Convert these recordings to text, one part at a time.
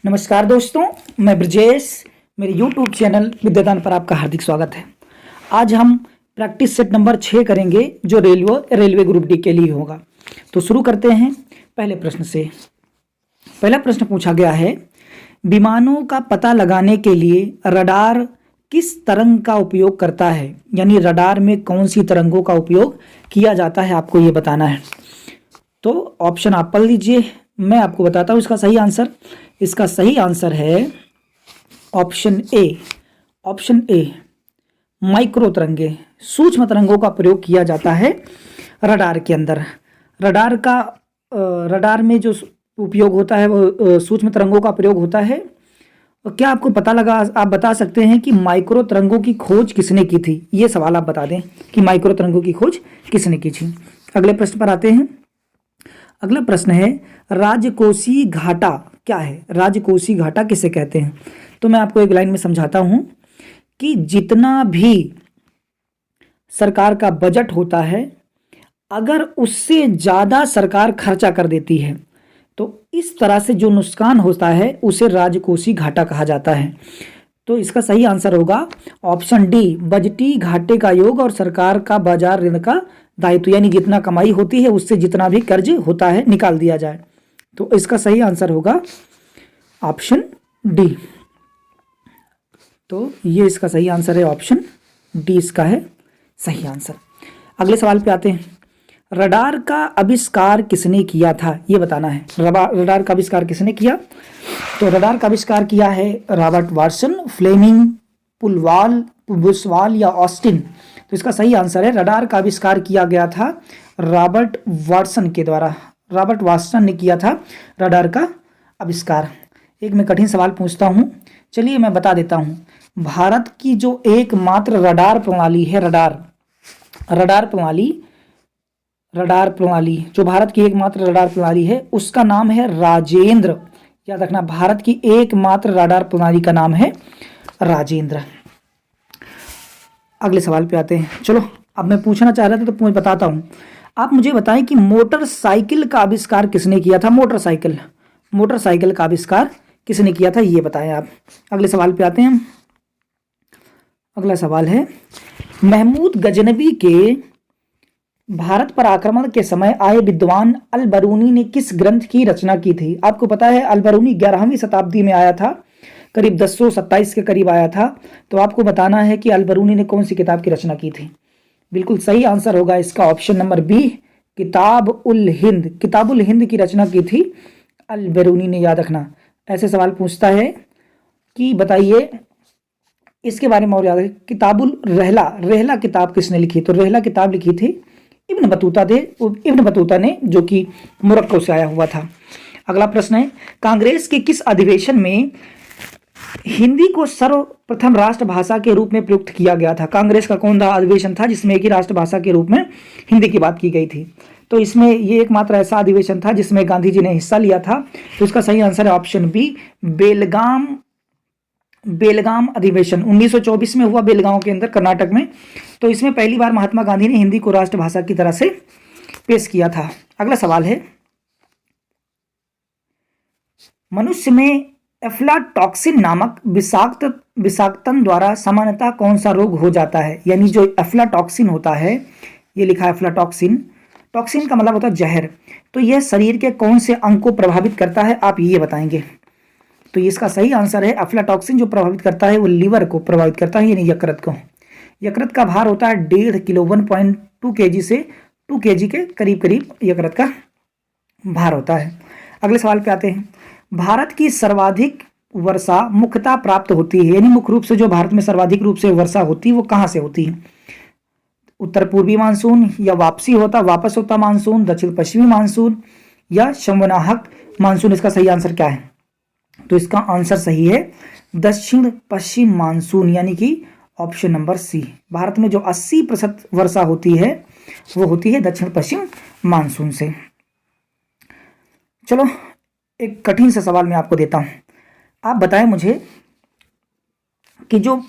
नमस्कार दोस्तों, मैं ब्रजेश। मेरे YouTube चैनल विद्यादान पर आपका हार्दिक स्वागत है। आज हम प्रैक्टिस सेट नंबर 6 करेंगे जो रेलवे ग्रुप डी के लिए होगा। तो शुरू करते हैं पहले प्रश्न से। पहला प्रश्न पूछा गया है, विमानों का पता लगाने के लिए रडार किस तरंग का उपयोग करता है, यानी रडार में कौन सी तरंगों का उपयोग किया जाता है, आपको ये बताना है। तो ऑप्शन आप पढ़ लीजिए, मैं आपको बताता हूँ इसका सही आंसर। इसका सही आंसर है option A. Option A, micro तरंगे, सूक्ष्म तरंगों का प्रयोग किया जाता है रडार के अंदर। रडार में जो उपयोग होता है वो सूक्ष्म तरंगों का प्रयोग होता है। और क्या आपको पता लगा, आप बता सकते हैं कि माइक्रो तरंगों की खोज किसने की थी? ये सवाल आप बता दें कि माइक्रो तरंगों की खोज किसने की थी। अगले प्रश्न पर आते हैं। अगला प्रश्न है, राजकोषीय घाटा क्या है? राजकोषीय घाटा किसे कहते हैं? तो मैं आपको एक लाइन में समझाता हूं कि जितना भी सरकार का बजट होता है, अगर उससे ज़्यादा सरकार खर्चा कर देती है तो इस तरह से जो नुकसान होता है उसे राजकोषीय घाटा कहा जाता है। तो इसका सही आंसर होगा ऑप्शन डी, बजटीय घाटे का योग और सरकार का बाजार ऋण का दायित्व, यानी जितना कमाई होती है उससे जितना भी कर्ज होता है निकाल दिया जाए। तो इसका सही आंसर होगा ऑप्शन डी। तो ये इसका सही आंसर है, ऑप्शन डी इसका है सही आंसर। अगले सवाल पे आते हैं। रडार का आविष्कार किसने किया था, ये बताना है। रडार का आविष्कार किसने किया? तो रडार का आविष्कार किया है रॉबर्ट वाटसन, फ्लेमिंग, बुशवाल या ऑस्टिन। तो इसका सही आंसर है, रडार का आविष्कार किया गया था रॉबर्ट वाटसन के द्वारा। रॉबर्ट वाटसन ने किया था रडार का आविष्कार। एक मैं कठिन सवाल पूछता हूँ, चलिए मैं बता देता हूँ। भारत की जो एकमात्र रडार प्रणाली है, रडार प्रणाली जो भारत की एकमात्र रडार प्रणाली है उसका नाम है राजेंद्र। याद रखना, भारत की एकमात्र रडार प्रणाली का नाम है राजेंद्र। अगले सवाल पे आते हैं। चलो, अब मैं पूछना चाह रहा था तो मैं बताता हूं। आप मुझे बताएं कि मोटरसाइकिल का आविष्कार किसने किया था? मोटरसाइकिल का आविष्कार किसने किया था, ये बताएं आप। अगले सवाल पे आते हैं। अगला सवाल है, महमूद गजनवी के भारत पर आक्रमण के समय आए विद्वान अल बरूनी ने किस ग्रंथ की रचना की थी? आपको पता है अल बरूनी 11वीं शताब्दी में आया था, करीब 1027 के करीब आया था। तो आपको बताना है कि अल बरूनी ने कौन सी किताब की रचना की थी। बिल्कुल सही आंसर होगा इसका ऑप्शन नंबर बी, किताबुल हिंद की रचना की थी अल बरूनी ने। याद रखना, ऐसे सवाल पूछता है कि बताइए इसके बारे में और याद है। किताबुल रहला किताब किसने लिखी? तो रहला किताब लिखी थी इब्न बतूता ने, जो कि मोरक्को से आया हुआ था। अगला प्रश्न है, कांग्रेस के किस अधिवेशन में हिंदी को सर्वप्रथम राष्ट्रभाषा के रूप में प्रयुक्त किया गया था? कांग्रेस का कौन सा अधिवेशन था जिसमें एक ही राष्ट्रभाषा के रूप में हिंदी की बात की गई थी? तो इसमें ये एकमात्र ऐसा अधिवेशन था जिसमें गांधी जी ने हिस्सा लिया था। तो इसका सही आंसर है ऑप्शन बी, बेलगाम अधिवेशन 1924 में हुआ, बेलगांव के अंदर कर्नाटक में। तो इसमें पहली बार महात्मा गांधी ने हिंदी को राष्ट्रभाषा की तरह से पेश किया था। अगला सवाल है, मनुष्य में एफ्लाटॉक्सिन नामक विषाक्तन द्वारा सामान्यतः कौन सा रोग हो जाता है? यानी जो एफ्लाटॉक्सिन होता है, ये लिखा है एफ्लाटॉक्सिन, टॉक्सिन का मतलब होता है जहर। तो यह शरीर के कौन से अंग को प्रभावित करता है, आप ये बताएंगे। तो इसका सही आंसर है, एफ्लाटॉक्सिन जो प्रभावित करता है वो लीवर को प्रभावित करता है, यानी यकृत को। यकृत का भार होता है 1.5 किलो, 1.2 kg से 2 kg के करीब करीब यकृत का भार होता है। अगले सवाल पे आते हैं। भारत की सर्वाधिक वर्षा मुख्यतः प्राप्त होती है, यानी मुख्य रूप से जो भारत में सर्वाधिक रूप से वर्षा होती है वो कहाँ से होती है? उत्तर पूर्वी मानसून, या वापस होता मानसून, दक्षिण पश्चिमी मानसून, या संवनाहक मानसून। इसका सही आंसर क्या है? तो इसका आंसर सही है दक्षिण पश्चिम मानसून, यानी कि ऑप्शन नंबर सी। भारत में जो 80% वर्षा होती है वो होती है दक्षिण पश्चिम मानसून से। चलो, एक कठिन सा सवाल मैं आपको देता हूं। आप बताएं मुझे कि जो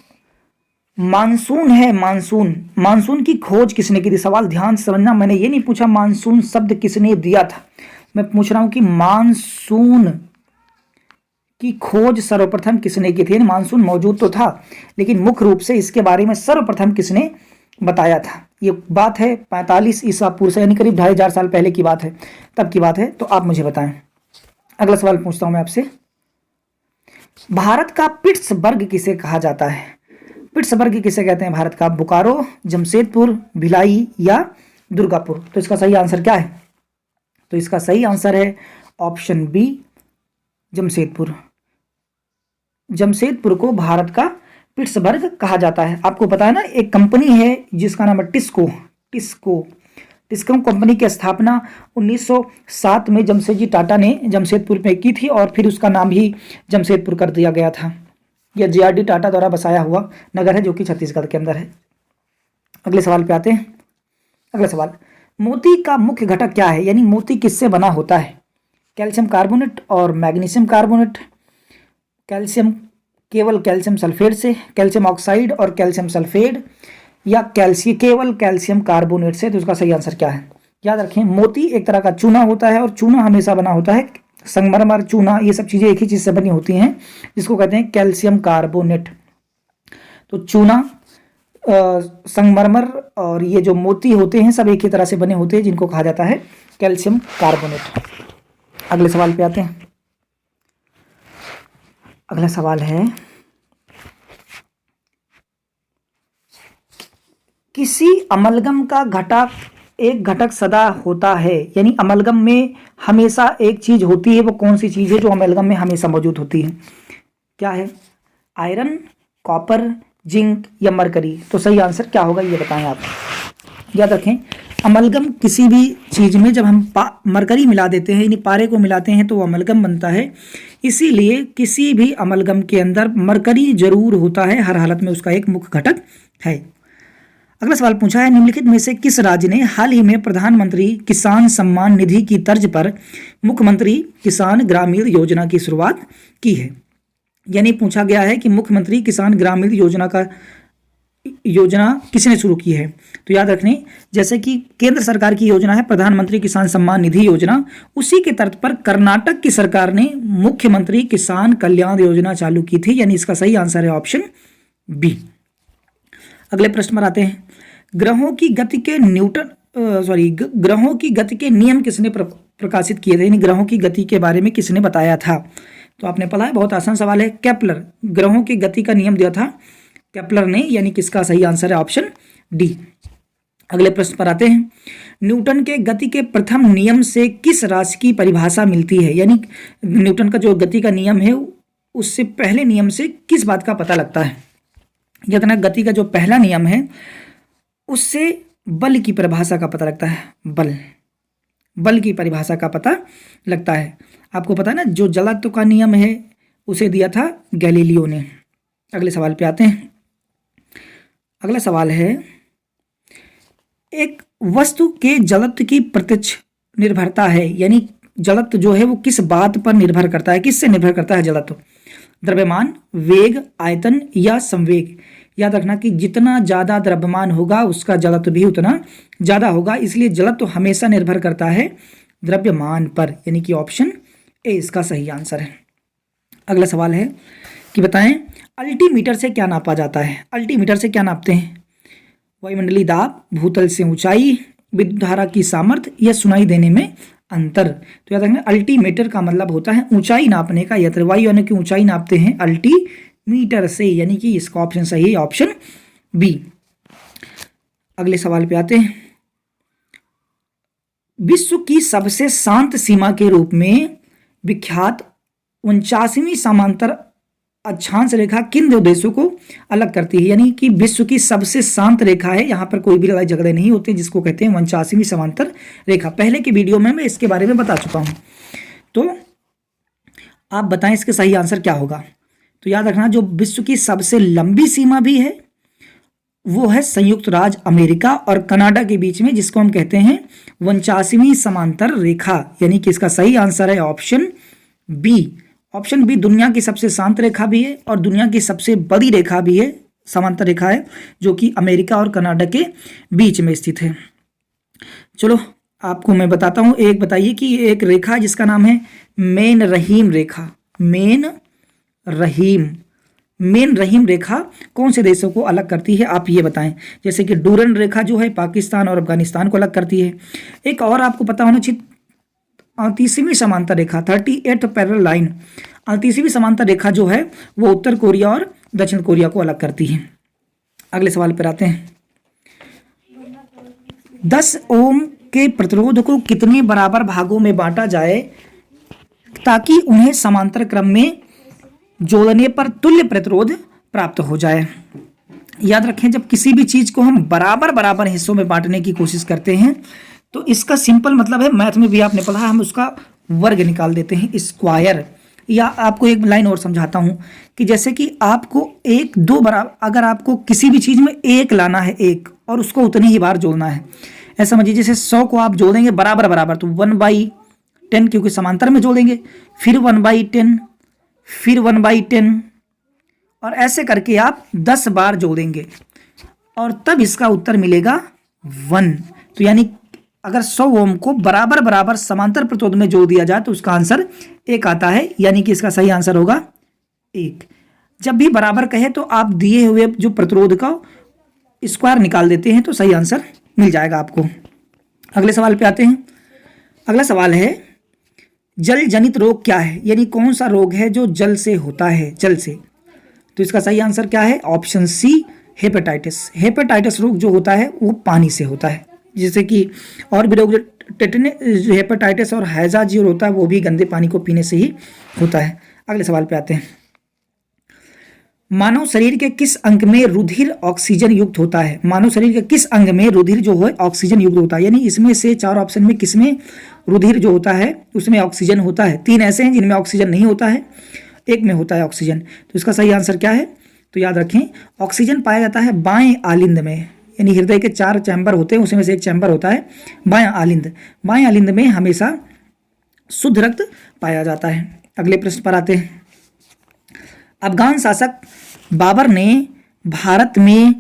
मानसून है, मानसून की खोज किसने की थी? सवाल ध्यान से समझना, मैंने ये नहीं पूछा मानसून शब्द किसने दिया था, मैं पूछ रहा हूं कि मानसून की खोज सर्वप्रथम किसने की थी? मानसून मौजूद तो था, लेकिन मुख्य रूप से इसके बारे में सर्वप्रथम किसने बताया था? ये बात है 45 ईसा पूर्व से, यानी करीब 2500 साल पहले की बात है, तब की बात है। तो आप मुझे बताएं। अगला सवाल पूछता हूं मैं आपसे, भारत का पिट्सबर्ग किसे कहा जाता है? पिट्सबर्ग किसे कहते हैं भारत का? बोकारो, जमशेदपुर, भिलाई या दुर्गापुर? तो इसका सही आंसर क्या है? तो इसका सही आंसर है ऑप्शन बी, जमशेदपुर। जमशेदपुर को भारत का पिट्सबर्ग कहा जाता है। आपको पता है ना, एक कंपनी है जिसका नाम है टिस्को। टिस्को कंपनी की स्थापना 1907 में जमशेदजी टाटा ने जमशेदपुर में की थी और फिर उसका नाम ही जमशेदपुर कर दिया गया था। यह JRD टाटा द्वारा बसाया हुआ नगर है जो कि छत्तीसगढ़ के अंदर है। अगले सवाल पे आते हैं। अगला सवाल, मोती का मुख्य घटक क्या है? यानी मोती किससे बना होता है? कैल्शियम कार्बोनेट और मैग्नीशियम कार्बोनेट, कैल्शियम केवल कैल्शियम सल्फेट से, कैल्शियम ऑक्साइड और कैल्शियम सल्फेट, या केवल कैल्शियम कार्बोनेट से? तो इसका सही आंसर क्या है? याद रखें, मोती एक तरह का चूना होता है और चूना हमेशा बना होता है, संगमरमर, चूना, ये सब चीज़ें एक ही चीज़ से बनी होती हैं जिसको कहते हैं कैल्शियम कार्बोनेट। तो चूना, संगमरमर और ये जो मोती होते हैं सब एक ही तरह से बने होते हैं जिनको कहा जाता है कैल्शियम कार्बोनेट। अगले सवाल पे आते हैं। अगला सवाल है, किसी अमलगम का घटक एक घटक सदा होता है, यानी अमलगम में हमेशा एक चीज होती है, वो कौन सी चीज है जो अमलगम में हमेशा मौजूद होती है? क्या है? आयरन, कॉपर, जिंक या मरकरी? तो सही आंसर क्या होगा ये बताएं आप। याद रखें, अमलगम किसी भी चीज में जब हम मरकरी मिला देते हैं, यानी पारे को मिलाते हैं, तो वो अमलगम बनता है। इसीलिए किसी भी अमलगम के अंदर मरकरी जरूर होता है, हर हालत में उसका एक मुख्य घटक है। अगला सवाल पूछा है, निम्नलिखित में से किस राज्य ने हाल ही में प्रधानमंत्री किसान सम्मान निधि की तर्ज पर मुख्यमंत्री किसान ग्रामीण योजना की शुरुआत की है? यानी पूछा गया है कि मुख्यमंत्री किसान ग्रामीण योजना किसने शुरू की है? तो याद रखने, जैसे कि केंद्र सरकार की योजना है प्रधानमंत्री किसान सम्मान निधि योजना, उसी के तर्ज पर कर्नाटक की सरकार ने मुख्यमंत्री किसान कल्याण योजना चालू की थी। यानी इसका सही आंसर है ऑप्शन बी। अगले प्रश्न पर आते हैं, ग्रहों की गति के ग्रहों की गति के नियम किसने प्रकाशित किए थे? यानी ग्रहों की गति के बारे में किसने बताया था? तो आपने पढ़ा है, बहुत आसान सवाल है, केपलर। ग्रहों की गति का नियम दिया था केपलर ने, यानी किसका सही आंसर है ऑप्शन डी। अगले प्रश्न पर आते हैं, न्यूटन के गति के प्रथम नियम से किस राशि की परिभाषा मिलती है? यानी न्यूटन का जो गति का नियम है उससे पहले नियम से किस बात का पता लगता है? जितना गति का जो पहला नियम है उससे बल की परिभाषा का पता लगता है। बल की परिभाषा का पता लगता है। आपको पता है ना, जो जड़त्व का नियम है उसे दिया था गैलीलियो ने। अगले सवाल पे आते हैं। अगला सवाल है, एक वस्तु के जड़त्व की प्रत्यक्ष निर्भरता है, यानी जड़त्व जो है वो किस बात पर निर्भर करता है? किससे निर्भर करता है जड़त्व? द्रव्यमान, वेग, आयतन या संवेग? याद रखना कि जितना ज़्यादा द्रव्यमान होगा उसका जड़त्व भी उतना ज़्यादा होगा, इसलिए जड़त्व हमेशा निर्भर करता है द्रव्यमान पर, यानी कि ऑप्शन ए इसका सही आंसर है। अगला सवाल है कि बताएं, अल्टीमीटर से क्या नापा जाता है? अल्टीमीटर से क्या नापते हैं? वायुमंडलीय दाब, भूतल से ऊंचाई, विद्युत धारा की सामर्थ्य या सुनाई देने में अंतर? तो याद रखना, अल्टीमीटर का मतलब होता है ऊंचाई नापने का यंत्र। वायु यानी कि ऊंचाई नापते हैं अल्टीमीटर से, यानी कि इसका ऑप्शन सही है ऑप्शन बी। अगले सवाल पे आते हैं, विश्व की सबसे शांत सीमा के रूप में विख्यात 49वीं समांतर अक्षांश रेखा किन दो देशों को अलग करती है? यानी कि विश्व की सबसे शांत रेखा है, यहां पर कोई भी लड़ाई झगड़े नहीं होते, जिसको कहते हैं 49वीं समांतर रेखा। पहले की वीडियो में मैं इसके बारे में बता चुका हूं, तो आप बताएं इसके सही आंसर क्या होगा। तो याद रखना, जो विश्व की सबसे लंबी सीमा भी है वो है संयुक्त राज्य अमेरिका और कनाडा के बीच में, जिसको हम कहते हैं 49वीं समांतर रेखा, यानी कि इसका सही आंसर है ऑप्शन बी। ऑप्शन बी दुनिया की सबसे शांत रेखा भी है और दुनिया की सबसे बड़ी रेखा भी है, समांतर रेखा है, जो कि अमेरिका और कनाडा के बीच में स्थित है। चलो आपको मैं बताता हूं, एक बताइए कि एक रेखा जिसका नाम है मेन रहीम रेखा। मेन रहीम, मेन रहीम रेखा कौन से देशों को अलग करती है, आप ये बताएं। जैसे कि डूरन रेखा जो है पाकिस्तान और अफगानिस्तान को अलग करती है। एक और आपको पता होना चाहिए, 38वीं समांतर रेखा, 38th पैरेलल लाइन, 38वीं समांतर रेखा जो है वो उत्तर कोरिया और दक्षिण कोरिया को अलग करती है। अगले सवाल पर आते हैं। 10 ओम के प्रतिरोध को कितने बराबर भागों में बांटा जाए ताकि उन्हें समांतर क्रम में जोड़ने पर तुल्य प्रतिरोध प्राप्त हो जाए। याद रखें, जब किसी भी चीज को हम बराबर बराबर हिस्सों में बांटने की कोशिश करते हैं तो इसका सिंपल मतलब है, मैथ में भी आपने पढ़ा, हम उसका वर्ग निकाल देते हैं, स्क्वायर। या आपको एक लाइन और समझाता हूं कि जैसे कि आपको एक दो बराबर, अगर आपको किसी भी चीज में एक लाना है एक, और उसको उतनी ही बार जोड़ना है, ऐसा समझिए जैसे 100 को आप जोड़ेंगे बराबर बराबर तो 1/10, क्योंकि समांतर में जोड़ेंगे, फिर 1/10, फिर 1/10, और ऐसे करके आप 10 बार जोड़ेंगे और तब इसका उत्तर मिलेगा 1। तो यानी अगर 100 ओम को बराबर बराबर समांतर प्रतिरोध में जोड़ दिया जाए तो उसका आंसर 1 आता है, यानी कि इसका सही आंसर होगा 1। जब भी बराबर कहे तो आप दिए हुए जो प्रतिरोध का स्क्वायर निकाल देते हैं तो सही आंसर मिल जाएगा आपको। अगले सवाल पे आते हैं। अगला सवाल है, जल जनित रोग क्या है, यानी कौन सा रोग है जो जल से होता है, जल से। तो इसका सही आंसर क्या है, ऑप्शन सी, हेपेटाइटिस। हेपेटाइटिस रोग जो होता है वो पानी से होता है, जैसे कि और भी रोग जो हेपेटाइटिस और हैजा जो होता है वो भी गंदे पानी को पीने से ही होता है। अगले सवाल पे आते हैं। मानव शरीर के किस अंग में रुधिर ऑक्सीजन युक्त होता है, मानव शरीर के किस अंग में रुधिर जो है ऑक्सीजन युक्त होता है, यानी इसमें से 4 ऑप्शन में किसमें रुधिर जो होता है उसमें ऑक्सीजन होता है। 3 ऐसे हैं जिनमें ऑक्सीजन नहीं होता है, एक में होता है ऑक्सीजन। तो इसका सही आंसर क्या है, तो याद रखें ऑक्सीजन पाया जाता है बाएं आलिंद में, यानी हृदय के 4 चैम्बर होते हैं उसमें से एक चैम्बर होता है बायां आलिंद। बाएं आलिंद में हमेशा शुद्ध रक्त पाया जाता है। अगले प्रश्न पर आते हैं। अफगान शासक बाबर ने भारत में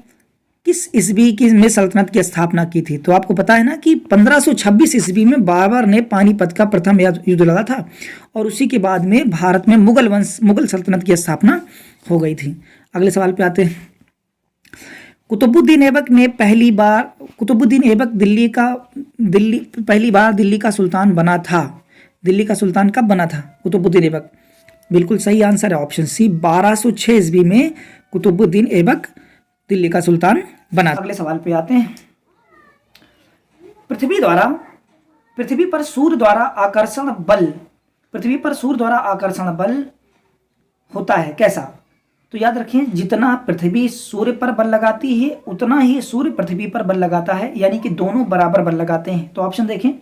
किस ईस्वी की में सल्तनत की स्थापना की थी। तो आपको पता है ना कि 1526 ईस्वी में बाबर ने पानीपत का प्रथम युद्ध लड़ा था और उसी के बाद में भारत में मुगल सल्तनत की स्थापना हो गई थी। अगले सवाल पे आते हैं। कुतुबुद्दीन ऐबक ने पहली बार दिल्ली का सुल्तान बना था। दिल्ली का सुल्तान कब बना था कुतुबुद्दीन ऐबक? बिल्कुल सही आंसर है ऑप्शन सी, 1206 ईस्वी में कुतुबुद्दीन ऐबक दिल्ली का सुल्तान बना। अगले सवाल पे आते हैं। पृथ्वी पर सूर्य द्वारा आकर्षण बल होता है कैसा? तो याद रखें, जितना पृथ्वी सूर्य पर बल लगाती है उतना ही सूर्य पृथ्वी पर बल लगाता है, यानी कि दोनों बराबर बल लगाते हैं। तो ऑप्शन देखें,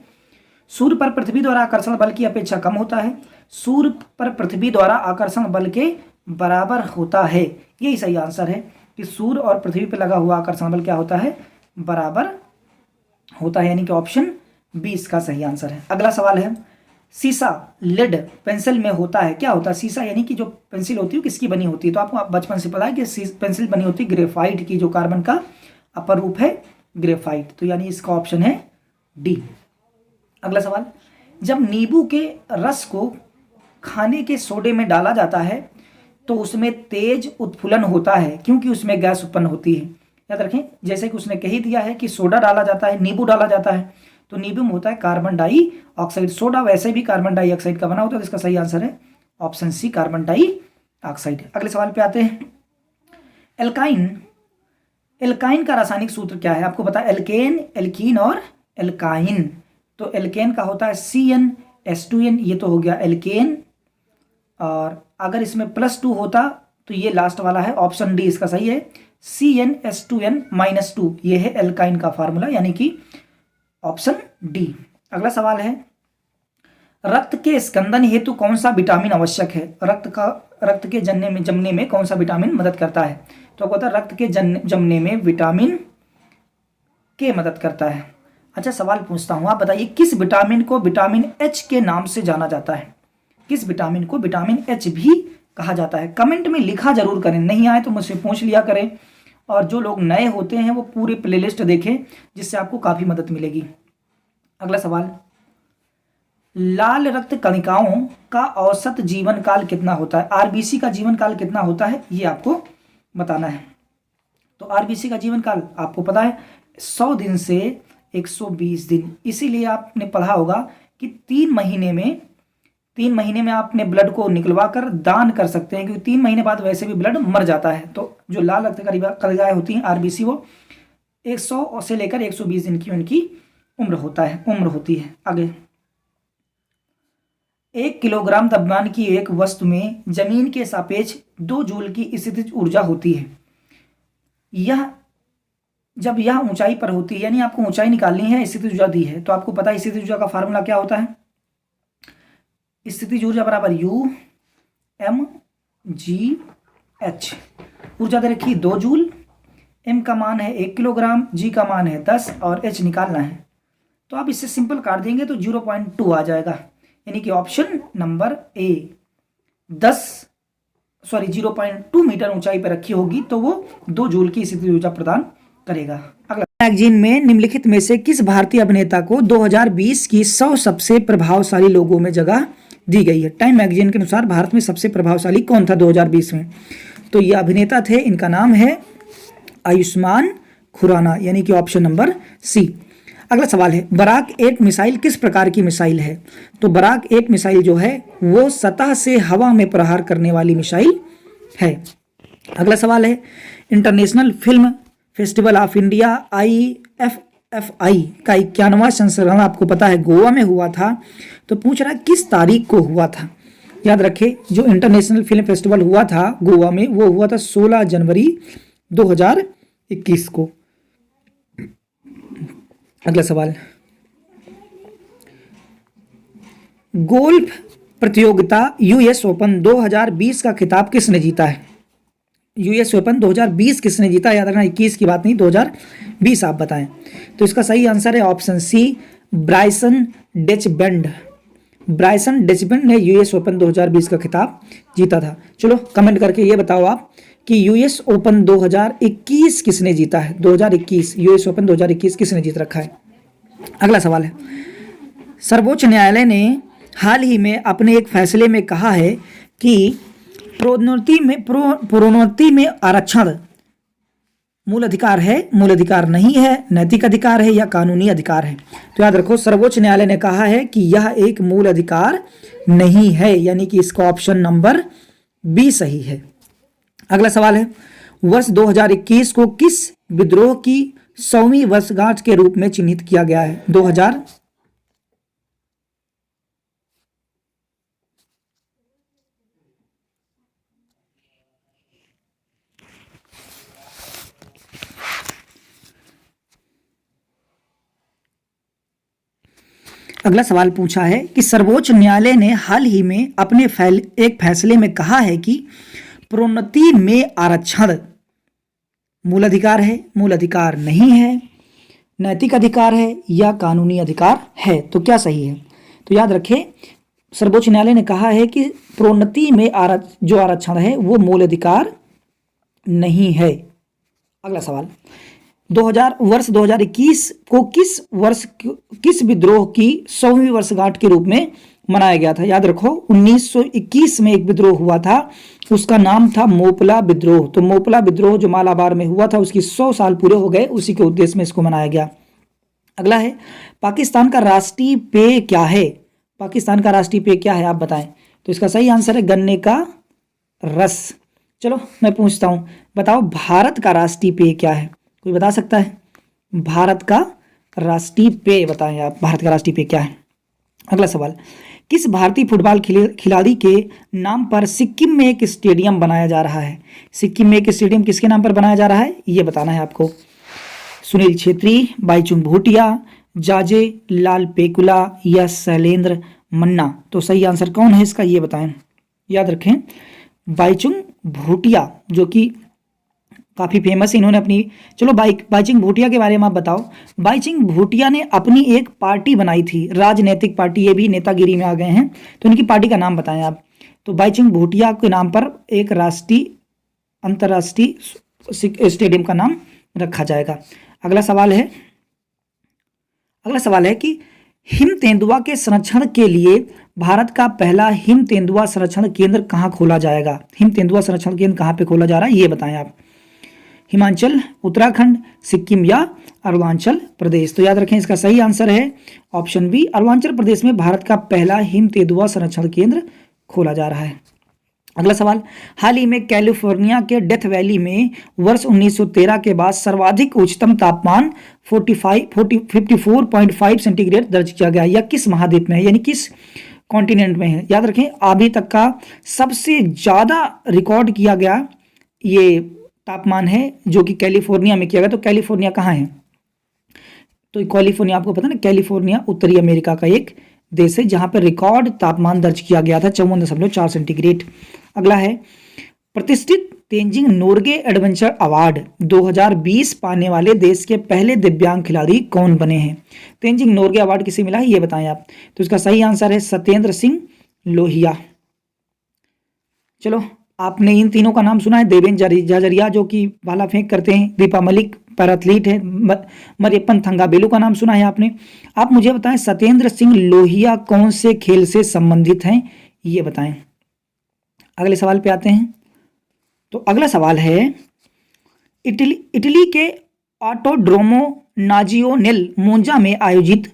सूर्य पर पृथ्वी द्वारा आकर्षण बल की अपेक्षा कम होता है, सूर्य पर पृथ्वी द्वारा आकर्षण बल के बराबर होता है। यही सही आंसर है कि सूर्य और पृथ्वी पर लगा हुआ आकर्षण बल क्या होता है, बराबर होता है, यानी कि ऑप्शन 20 का सही आंसर है। अगला सवाल है, सीसा लेड पेंसिल में होता है, क्या होता है सीसा, यानी कि जो पेंसिल होती है किसकी बनी होती है? तो आपको बचपन से पता है कि पेंसिल बनी होती है ग्रेफाइट की, जो कार्बन का अपर रूप है ग्रेफाइट। तो यानी इसका ऑप्शन है डी। अगला सवाल, जब नींबू के रस को खाने के सोडे में डाला जाता है तो उसमें तेज उत्फुलन होता है क्योंकि उसमें गैस उत्पन्न होती है। याद रखें, जैसे कि उसने कही दिया है कि सोडा डाला जाता है, नींबू डाला जाता है, तो नींबू में होता है कार्बन डाइऑक्साइड, सोडा वैसे भी कार्बन डाइऑक्साइड का बना होता है। तो इसका सही आंसर है ऑप्शन सी, कार्बन डाइऑक्साइड। अगले सवाल पे आते हैं। एल्काइन का रासायनिक सूत्र क्या है? आपको पता है एल्केन, एल्कीन और एल्काइन। तो एल्केन का होता है CnH2n, ये तो हो गया एल्केन, और अगर इसमें +2 होता तो ये लास्ट वाला है ऑप्शन डी, इसका सही है CnH2n-2, ये है एल्काइन का फार्मूला, यानी कि ऑप्शन डी। अगला सवाल है, रक्त के स्कंदन हेतु कौन सा विटामिन आवश्यक है? रक्त के जमने में कौन सा विटामिन मदद करता है? तो आपको पता है रक्त के जमने में विटामिन के मदद करता है। अच्छा, सवाल पूछता हूं, आप बताइए किस विटामिन को विटामिन H के नाम से जाना जाता है? किस विटामिन को विटामिन H भी कहा जाता है? कमेंट में लिखा जरूर करें, नहीं आए तो मुझसे पूछ लिया करें, और जो लोग नए होते हैं वो पूरे प्लेलिस्ट देखें जिससे आपको काफ़ी मदद मिलेगी। अगला सवाल, लाल रक्त कणिकाओं का औसत जीवन काल कितना होता है? आरबीसी का जीवन काल कितना होता है ये आपको बताना है। तो आरबीसी का जीवन काल आपको पता है 100 दिन से 120 दिन। इसीलिए आपने पढ़ा होगा कि 3 महीने में आपने ब्लड को निकलवा कर दान कर सकते हैं, क्योंकि 3 महीने बाद वैसे भी ब्लड मर जाता है। तो जो लाल रक्त कणिकाएं होती हैं आरबीसी, वो 100 से लेकर 120 दिन की उनकी उम्र होती है। आगे, 1 किलोग्राम द्रव्यमान की एक वस्तु में जमीन के सापेक्ष 2 जूल की स्थितिज ऊर्जा होती है। जब यह ऊंचाई पर होती है, यानी आपको ऊंचाई निकालनी है, स्थितिज ऊर्जा दी है, तो आपको पता है स्थितिज ऊर्जा का फार्मूला क्या होता है? स्थितिज ऊर्जा बराबर UmGH। ऊर्जा दे रखी 2 जूल, M का मान है 1 किलोग्राम, G का मान है 10 और H निकालना है। तो आप इससे सिंपल काट देंगे तो 0.2 आ जाएगा, यानी कि ऑप्शन नंबर ए 0.2 मीटर ऊंचाई पर रखी होगी तो वो 2 जूल की स्थितिज ऊर्जा प्रदान करेगा। अगला, मैगजीन में निम्नलिखित में से किस भारतीय अभिनेता को 2020 की 100 सबसे प्रभावशाली लोगों में जगह दी गई है? टाइम मैगजीन के अनुसार भारत में सबसे प्रभावशाली कौन था 2020 में? तो ये अभिनेता थे, इनका नाम है आयुष्मान खुराना, यानी कि ऑप्शन नंबर सी। अगला सवाल है, बराक 8 मिसाइल किस प्रकार की मिसाइल है? तो बराक 8 मिसाइल जो है वो सतह से हवा में प्रहार करने वाली मिसाइल है। अगला सवाल है, international film festival of India IFFI का 91वां संस्करण आपको पता है गोवा में हुआ था, तो पूछ रहा है किस तारीख को हुआ था? याद रखें, जो इंटरनेशनल फिल्म फेस्टिवल हुआ था गोवा में वो हुआ था 16 जनवरी 2021 को। अगला सवाल, गोल्फ प्रतियोगिता US ओपन 2020 का खिताब किसने जीता है? US ओपन 2020 किसने जीता? याद रखना 21 की बात नहीं, 2020 आप बताएं। तो इसका सही आंसर है ऑप्शन सी, ब्राइसन डेचबेंड। ब्राइसन डेचबेंड ने US ओपन 2020 का खिताब जीता था। चलो कमेंट करके ये बताओ आप कि US ओपन 2021 किसने जीता है? 2021 US ओपन 2021 किसने जीत रखा है? अगला सवाल है, सर्वोच्च न्यायालय ने हाल ही में अपने एक फैसले में कहा है कि प्रोन्नति में आरक्षण मूल अधिकार है, मूल अधिकार नहीं है, नैतिक अधिकार है या कानूनी अधिकार है? तो याद रखो, सर्वोच्च न्यायालय ने कहा है कि यह एक मूल अधिकार नहीं है, यानी कि इसका ऑप्शन नंबर बी सही है। अगला सवाल है, वर्ष 2021 को किस विद्रोह की 100वीं वर्षगांठ के रूप में चिन्हित किया गया है? 2000 अगला सवाल पूछा है कि सर्वोच्च न्यायालय ने हाल ही में अपने एक फैसले में कहा है कि प्रोन्नति में आरक्षण मूल अधिकार है, मूल अधिकार नहीं है, नैतिक अधिकार है या कानूनी अधिकार है? तो क्या सही है? तो याद रखें, सर्वोच्च न्यायालय ने कहा है कि प्रोन्नति में जो आरक्षण है वो मूल अधिकार नहीं है। अगला सवाल, वर्ष 2021 को किस विद्रोह की 100वीं वर्षगांठ के रूप में मनाया गया था? याद रखो, 1921 में एक विद्रोह हुआ था, उसका नाम था मोपला विद्रोह। तो मोपला विद्रोह जो मालाबार में हुआ था उसकी 100 साल पूरे हो गए, उसी के उद्देश्य में इसको मनाया गया। अगला है, पाकिस्तान का राष्ट्रीय पेय क्या है? पाकिस्तान का राष्ट्रीय पेय क्या है आप बताएं। तो इसका सही आंसर है गन्ने का रस। चलो मैं पूछता हूं, बताओ भारत का राष्ट्रीय पेय क्या है? कोई बता सकता है? भारत का राष्ट्रीय पेय बताएं आप, भारत का राष्ट्रीय पेय क्या है? अगला सवाल, किस भारतीय फुटबॉल खिलाड़ी के नाम पर सिक्किम में एक स्टेडियम बनाया जा रहा है? सिक्किम में एक स्टेडियम किसके नाम पर बनाया जा रहा है ये बताना है आपको। सुनील छेत्री, बाईचुंग भूटिया, जाजे लाल पेकुला या शैलेंद्र मन्ना? तो सही आंसर कौन है इसका ये बताएं। याद रखें, बाईचुंग भूटिया जो कि काफ़ी फेमस है, इन्होंने अपनी, चलो बाईचुंग भूटिया के बारे में आप बताओ। बाईचुंग भूटिया ने अपनी एक पार्टी बनाई थी, राजनीतिक पार्टी, ये भी नेतागिरी में आ गए हैं, तो इनकी पार्टी का नाम बताएं आप। तो बाईचुंग भूटिया के नाम पर एक अंतर्राष्ट्रीय स्टेडियम का नाम रखा जाएगा। अगला सवाल है कि हिम तेंदुआ के संरक्षण के लिए भारत का पहला हिम तेंदुआ संरक्षण केंद्र कहाँ खोला जाएगा? हिम तेंदुआ संरक्षण केंद्र कहाँ पे खोला जा रहा है ये बताएं आप। हिमाचल, उत्तराखंड, सिक्किम या अरुणाचल प्रदेश? तो याद रखें इसका सही आंसर है ऑप्शन बी, अरुणाचल प्रदेश में भारत का पहला हिम तेंदुआ संरक्षण केंद्र खोला जा रहा है। अगला सवाल, हाल ही में कैलिफोर्निया के डेथ वैली में वर्ष 1913 के बाद सर्वाधिक उच्चतम तापमान 54.5 सेंटीग्रेड दर्ज किया गया। यह किस महाद्वीप में है, यानी किस कॉन्टिनेंट में है? याद रखें अभी तक का सबसे ज्यादा रिकॉर्ड किया गया ये तापमान है जो कि कैलिफोर्निया में किया गया। तो कैलिफोर्निया कहाँ है? तो कैलिफोर्निया आपको पता है ना, कैलिफोर्निया उत्तरी अमेरिका का एक देश है जहां पर रिकॉर्ड तापमान दर्ज किया गया था 54.4 सेंटीग्रेड। अगला है, प्रतिष्ठित तेंजिंग नोर्गे एडवेंचर अवार्ड 2020 पाने वाले देश के पहले दिव्यांग खिलाड़ी कौन बने हैं? तेंजिंग नोर्गे अवार्ड किसे मिला है ये बताएं आप। तो इसका सही आंसर है सत्येंद्र सिंह लोहिया। चलो, आपने इन तीनों का नाम सुना है, देवेंद्र जजरिया जो कि भाला फेंक करते हैं, दीपा मलिक पैराथलीट है, मरियप्पन थंगाबेलू का नाम सुना है आपने। आप मुझे बताएं सत्येंद्र सिंह लोहिया कौन से खेल से संबंधित हैं ये बताएं। अगले सवाल पे आते हैं। तो अगला सवाल है, इटली के ऑटोड्रोमो नाजियोनेल मोंजा में आयोजित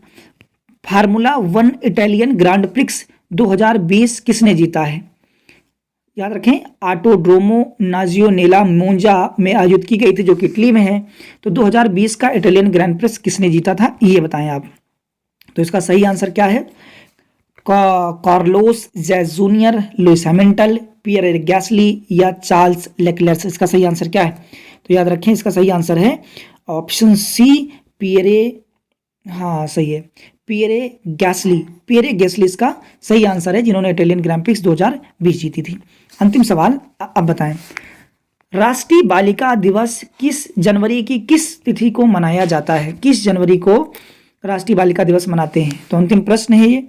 फार्मूला 1 इटालियन ग्रांड प्रिक्स 2020 किसने जीता है? याद रखें ऑटोड्रोमो नाजियोनेला मोंजा में आयोजित की गई थी जो कि इटली में है। तो 2020 का इटालियन ग्रैंड प्रिक्स किसने जीता था ये बताएं आप। तो इसका सही आंसर क्या है? कार्लोस जूनियर, लुइस हैमिल्टन, पियर गैस्ली या चार्ल्स लेक्लर्क? इसका सही आंसर क्या है? तो याद रखें इसका सही आंसर है ऑप्शन सी, पियरे, हाँ सही है, पियरे गैस्ली। पियरे गैस्ली इसका सही आंसर है जिन्होंने इटालियन ग्रैंड प्रिक्स 2020 जीती थी। अंतिम सवाल अब बताएं, राष्ट्रीय बालिका दिवस किस जनवरी की किस तिथि को मनाया जाता है? किस जनवरी को राष्ट्रीय बालिका दिवस मनाते हैं? तो अंतिम प्रश्न है ये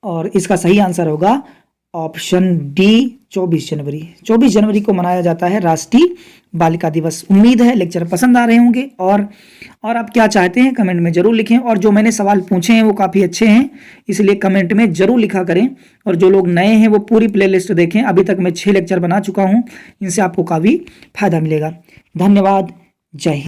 और इसका सही आंसर होगा ऑप्शन डी 24 जनवरी। 24 जनवरी को मनाया जाता है राष्ट्रीय बालिका दिवस। उम्मीद है लेक्चर पसंद आ रहे होंगे और आप क्या चाहते हैं कमेंट में जरूर लिखें। और जो मैंने सवाल पूछे हैं वो काफ़ी अच्छे हैं, इसलिए कमेंट में जरूर लिखा करें। और जो लोग नए हैं वो पूरी प्लेलिस्ट देखें, अभी तक मैं 6 लेक्चर बना चुका हूँ, इनसे आपको काफ़ी फायदा मिलेगा। धन्यवाद, जय हिंद।